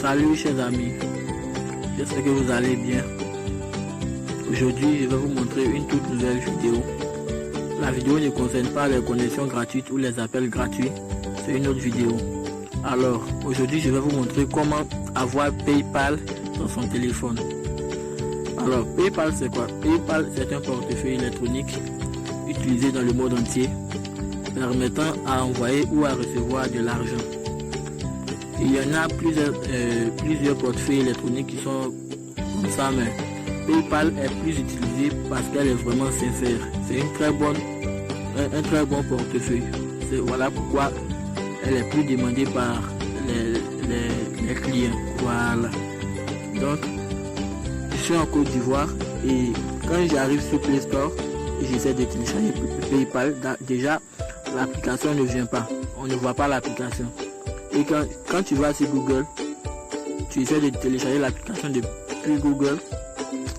Salut chers amis, j'espère que vous allez bien. Aujourd'hui, je vais vous montrer une toute nouvelle vidéo. La vidéo ne concerne pas les connexions gratuites ou les appels gratuits, c'est une autre vidéo. Alors, aujourd'hui, je vais vous montrer comment avoir PayPal dans son téléphone. Alors, PayPal c'est quoi? PayPal c'est un portefeuille électronique utilisé dans le monde entier, permettant à envoyer ou à recevoir de l'argent. Il y en a plusieurs portefeuilles électroniques qui sont comme ça, mais PayPal est plus utilisé parce qu'elle est vraiment sincère. C'est un très bon portefeuille. Voilà pourquoi elle est plus demandée par les clients. Voilà. Donc, je suis en Côte d'Ivoire et quand j'arrive sur Play Store et j'essaie de télécharger PayPal, déjà l'application ne vient pas. On ne voit pas l'application. Et quand tu vas sur Google, tu essaies de télécharger l'application depuis Google,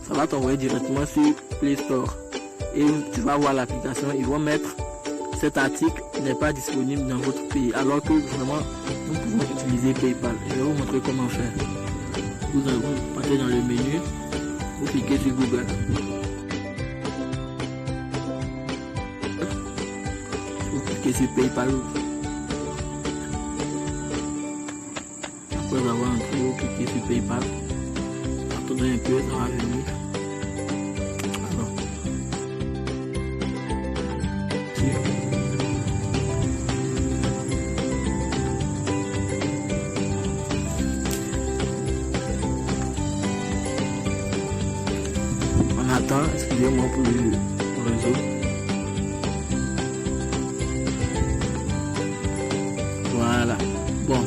ça va t'envoyer directement sur Play Store. Et tu vas voir l'application, ils vont mettre cet article n'est pas disponible dans votre pays, alors que vraiment nous pouvons utiliser PayPal. Je vais vous montrer comment faire. Vous passez dans le menu, vous cliquez sur Google. Vous cliquez sur PayPal. Après avoir entré, vous cliquez sur PayPal. Attendez un peu, ça va venir. Alors, on attend, excusez-moi pour le réseau. Voilà. Bon.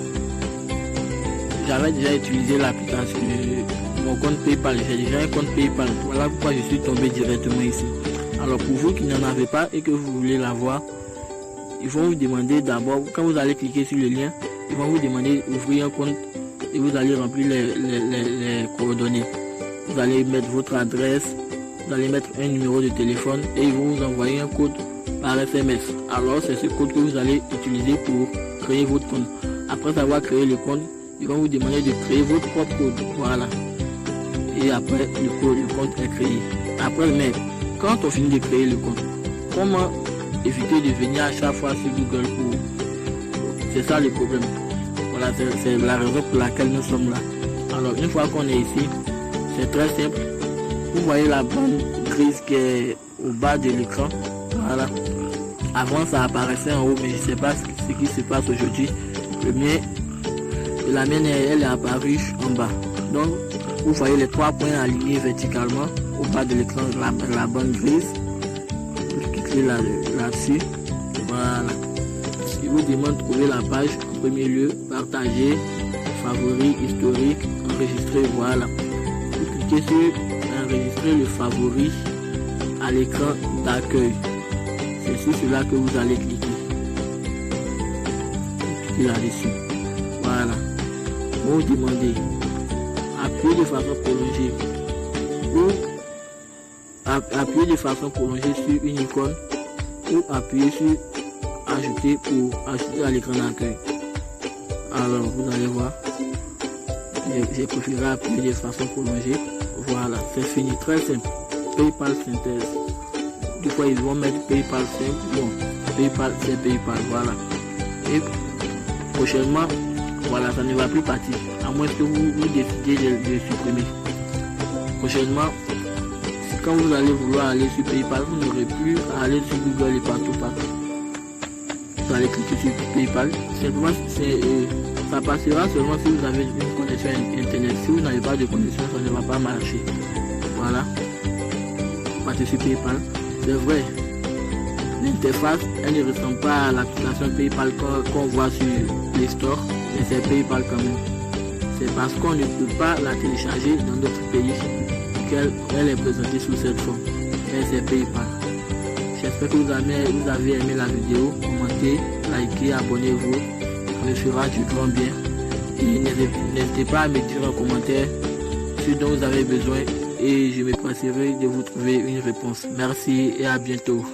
J'avais déjà utilisé l'application, mon compte PayPal, j'ai déjà un compte PayPal, voilà pourquoi je suis tombé directement ici. Alors pour vous qui n'en avez pas et que vous voulez l'avoir, ils vont vous demander d'abord, quand vous allez cliquer sur le lien, ils vont vous demander d'ouvrir un compte et vous allez remplir les coordonnées. Vous allez mettre votre adresse, vous allez mettre un numéro de téléphone et ils vont vous envoyer un code par SMS. Alors c'est ce code que vous allez utiliser pour créer votre compte. Après avoir créé le compte, ils vont vous demander de créer votre propre code. Voilà. Et après, le compte est créé. Après, mais quand on finit de créer le compte, comment éviter de venir à chaque fois sur Google pour... C'est ça le problème. Voilà, c'est la raison pour laquelle nous sommes là. Alors, une fois qu'on est ici, c'est très simple. Vous voyez la bande grise qui est au bas de l'écran. Voilà. Avant, ça apparaissait en haut, mais je ne sais pas ce qui se passe aujourd'hui. La mienne, elle est apparue en bas. Donc, vous voyez les 3 points alignés verticalement au bas de l'écran, la bande grise. Vous cliquez là-dessus. Voilà. Il vous demande de trouver la page en premier lieu, partager, favoris, historique, enregistrer. Voilà. Vous cliquez sur enregistrer le favori à l'écran d'accueil. C'est sur cela que vous allez cliquer. Vous cliquez là-dessus. Voilà. Vous demandez appuyer de façon prolongée ou appuyer de façon prolongée sur une icône ou appuyer sur ajouter pour ajouter à l'écran d'accueil. Alors vous allez voir, j'ai préféré appuyer de façon prolongée. Voilà, c'est fini, très simple. PayPal synthèse. Des fois ils vont mettre PayPal simple. Bon, PayPal c'est PayPal. Voilà. Et prochainement, voilà, ça ne va plus partir, à moins que vous décidiez de supprimer. Prochainement, quand vous allez vouloir aller sur PayPal, vous n'aurez plus à aller sur Google et partout. Vous allez cliquer sur PayPal. Simplement, ça passera seulement si vous avez une connexion internet. Si vous n'avez pas de connexion, ça ne va pas marcher. Voilà. Partez sur PayPal. C'est vrai. L'interface, elle ne ressemble pas à l'application PayPal qu'on voit sur Play Store, mais c'est PayPal quand même. C'est parce qu'on ne peut pas la télécharger dans d'autres pays qu'elle est présentée sous cette forme. Mais c'est PayPal. J'espère que vous avez aimé la vidéo. Commentez, likez, abonnez-vous. Ça me fera du grand bien. Et n'hésitez pas à me dire en commentaire ce dont vous avez besoin et je me passerai de vous trouver une réponse. Merci et à bientôt.